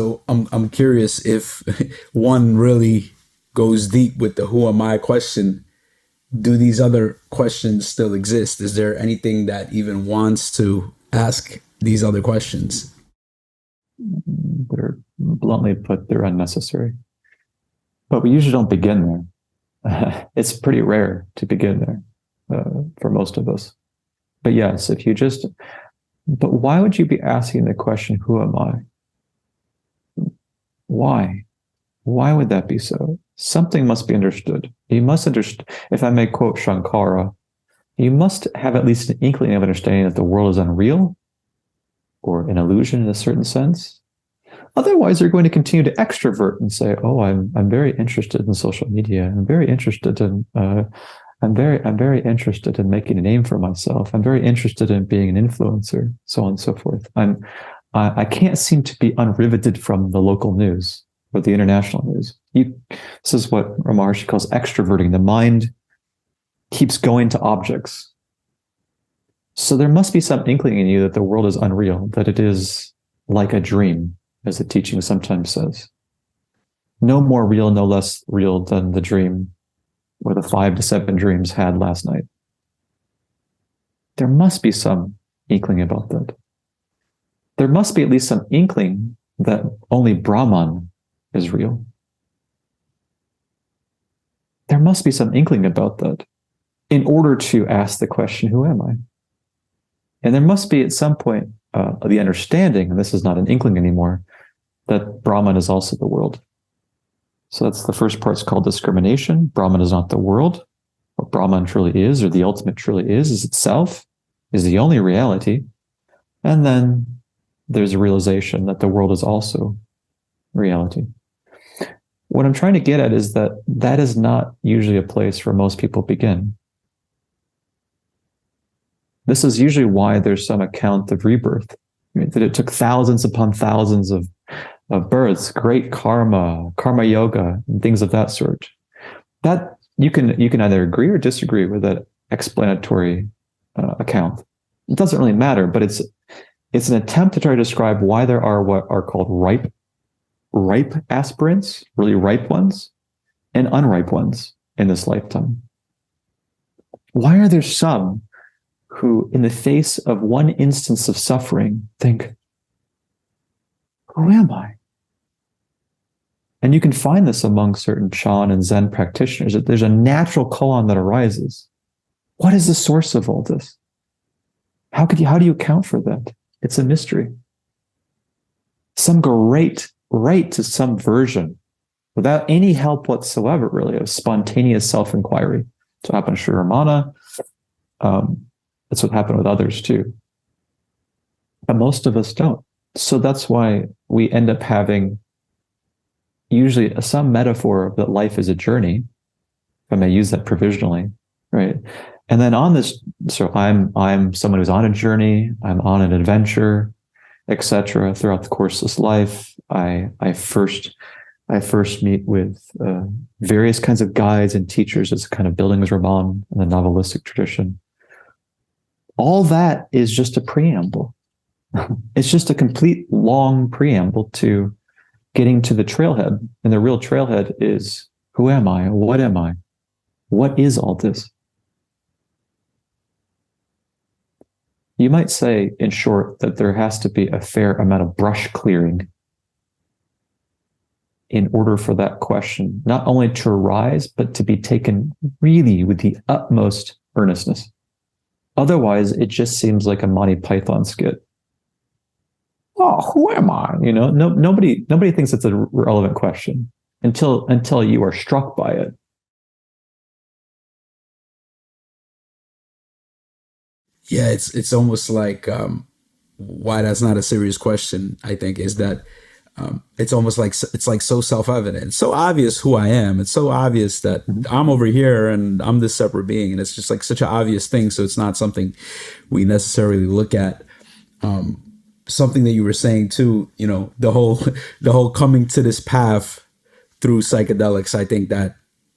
So I'm curious if one really goes deep with the who am I question, do these other questions still exist? Is there anything that even wants to ask these other questions? They're bluntly put, they're unnecessary. But we usually don't begin there. It's pretty rare to begin there for most of us. But yes, if you just, but why would you be asking the question, who am I? Why? Why would that be so? Something must be understood. You must understand, if I may quote Shankara, you must have at least an inkling of understanding that the world is unreal or an illusion in a certain sense. Otherwise, you're going to continue to extrovert and say, "Oh, I'm very interested in social media. I'm very interested in I'm very interested in making a name for myself. I'm very interested in being an influencer, so on and so forth. I can't seem to be unriveted from the local news or the international news. This is what Ramarshi calls extroverting. The mind keeps going to objects. So there must be some inkling in you that the world is unreal, that it is like a dream, as the teaching sometimes says. No more real, no less real than the dream or the 5 to 7 dreams had last night. There must be some inkling about that. There must be at least some inkling that only Brahman is real. There must be some inkling about that in order to ask the question, who am I? And there must be at some point the understanding, and this is not an inkling anymore, that Brahman is also the world. So that's the first part's called discrimination. Brahman is not the world. What Brahman truly is, or the ultimate truly is itself, is the only reality. And then there's a realization that the world is also reality. What I'm trying to get at is that that is not usually a place where most people begin. This is usually why there's some account of rebirth, right? That it took thousands upon thousands of births, great karma yoga, and things of that sort. That you can either agree or disagree with that explanatory account. It doesn't really matter, but it's an attempt to try to describe why there are what are called ripe aspirants, really ripe ones, and unripe ones in this lifetime. Why are there some who, in the face of one instance of suffering, think, who am I? And you can find this among certain Chan and Zen practitioners, that there's a natural koan that arises. What is the source of all this? How do you account for that? It's a mystery. Some go right to some version without any help whatsoever, really, of spontaneous self-inquiry. That's what happened to Sri Ramana. That's what happened with others too. But most of us don't. So that's why we end up having usually some metaphor that life is a journey, if I may use that provisionally, right? And then on this, so I'm someone who's on a journey, I'm on an adventure, etc. Throughout the course of this life, I first meet with various kinds of guides and teachers as kind of building as Raman in the novelistic tradition. All that is just a preamble. It's just a complete long preamble to getting to the trailhead. And the real trailhead is, who am I? What am I? What is all this? You might say, in short, that there has to be a fair amount of brush clearing in order for that question not only to arise, but to be taken really with the utmost earnestness. Otherwise, it just seems like a Monty Python skit. Oh, who am I? Nobody thinks it's a relevant question until you are struck by it. Yeah, it's almost like why that's not a serious question. I think is that it's almost like it's like so self-evident. It's so obvious who I am. It's so obvious that I'm over here and I'm this separate being, and it's just like such an obvious thing. So it's not something we necessarily look at. Something that you were saying too, the whole coming to this path through psychedelics. I think that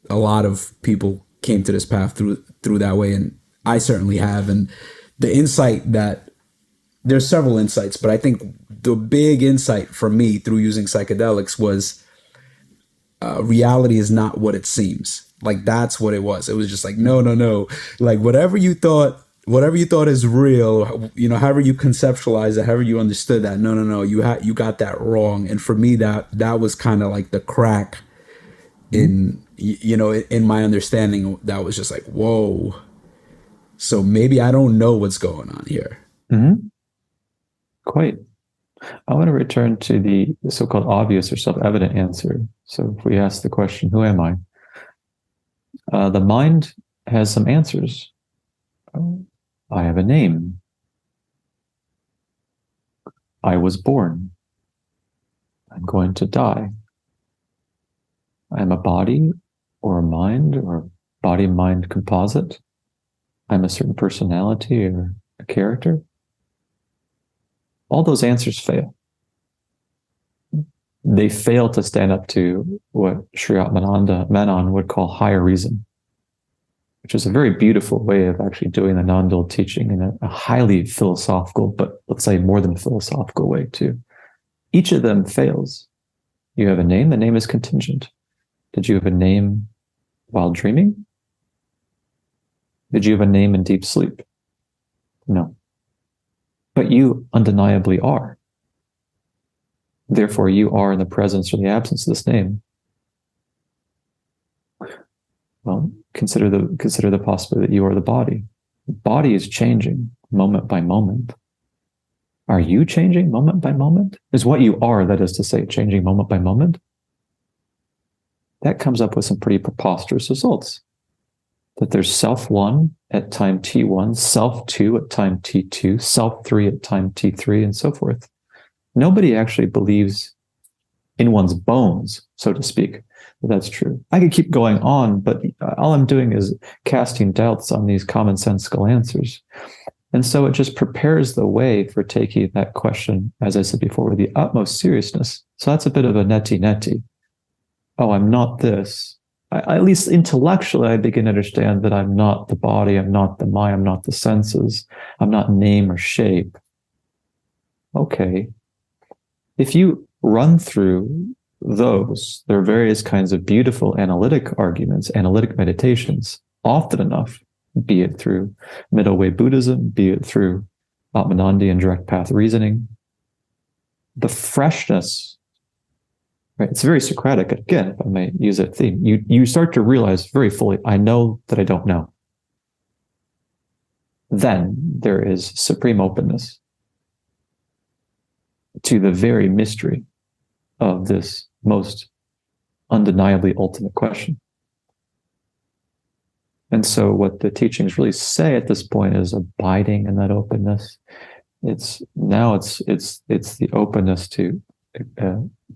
a lot of people came to this path through that way, and I certainly have. And the insight that there's several insights, but I think the big insight for me through using psychedelics was reality is not what it seems. Like that's what it was. It was just like no, no, no. Like whatever you thought is real, you know, however you conceptualize it, however you understood that, no, no, no, you got that wrong. And for me, that was kind of like the crack in you know in my understanding. That was just like whoa. So maybe I don't know what's going on here. Mm-hmm. Quite. I want to return to the so-called obvious or self-evident answer. So if we ask the question, who am I? The mind has some answers. I have a name. I was born. I'm going to die. I'm a body or a mind or body-mind composite. I'm a certain personality or a character. All those answers fail. They fail to stand up to what Sri Atmananda Menon would call higher reason, which is a very beautiful way of actually doing the non-dual teaching in a highly philosophical, but let's say more than philosophical way too. Each of them fails. You have a name, the name is contingent. Did you have a name while dreaming? Did you have a name in deep sleep? No. But you undeniably are. Therefore, you are in the presence or the absence of this name. Well, consider the possibility that you are the body. The body is changing moment by moment. Are you changing moment by moment? Is what you are, that is to say, changing moment by moment? That comes up with some pretty preposterous results. That there's self one at time t1, self two at time t2, self three at time t3, and so forth. Nobody actually believes in one's bones, so to speak, that that's true. I could keep going on, but all I'm doing is casting doubts on these commonsensical answers. And so it just prepares the way for taking that question, as I said before, with the utmost seriousness. So that's a bit of a neti. Oh, I'm not this. At least intellectually, I begin to understand that I'm not the body, I'm not the mind, I'm not the senses, I'm not name or shape. Okay. If you run through those, there are various kinds of beautiful analytic arguments, analytic meditations, often enough, be it through middle way Buddhism, be it through Atmanandian direct path reasoning. The freshness, right? It's very Socratic. Again, if I may use that theme, you start to realize very fully, I know that I don't know. Then there is supreme openness to the very mystery of this most undeniably ultimate question. And so what the teachings really say at this point is abiding in that openness. It's the openness to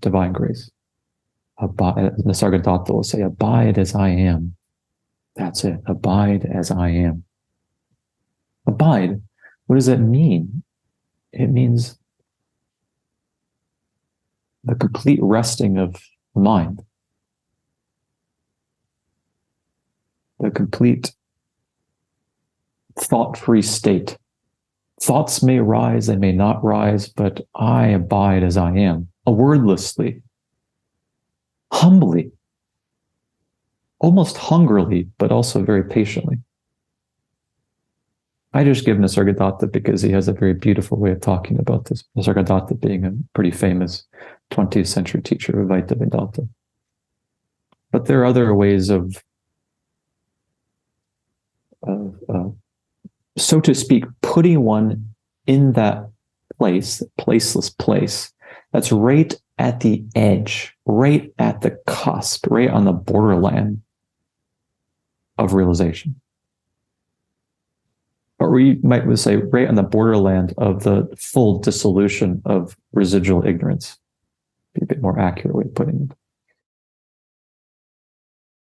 divine grace. Nisargadatta will say, abide as I am. That's it. Abide as I am. Abide. What does that mean? It means the complete resting of the mind, the complete thought-free state. Thoughts may rise, they may not rise, but I abide as I am, wordlessly, humbly, almost hungrily, but also very patiently. I just give Nisargadatta because he has a very beautiful way of talking about this. Nisargadatta being a pretty famous 20th century teacher of Advaita Vedanta. But there are other ways of so to speak, putting one in that place, placeless place, that's right at the edge, right at the cusp, right on the borderland of realization. Or we might say right on the borderland of the full dissolution of residual ignorance. Be a bit more accurate way of putting it.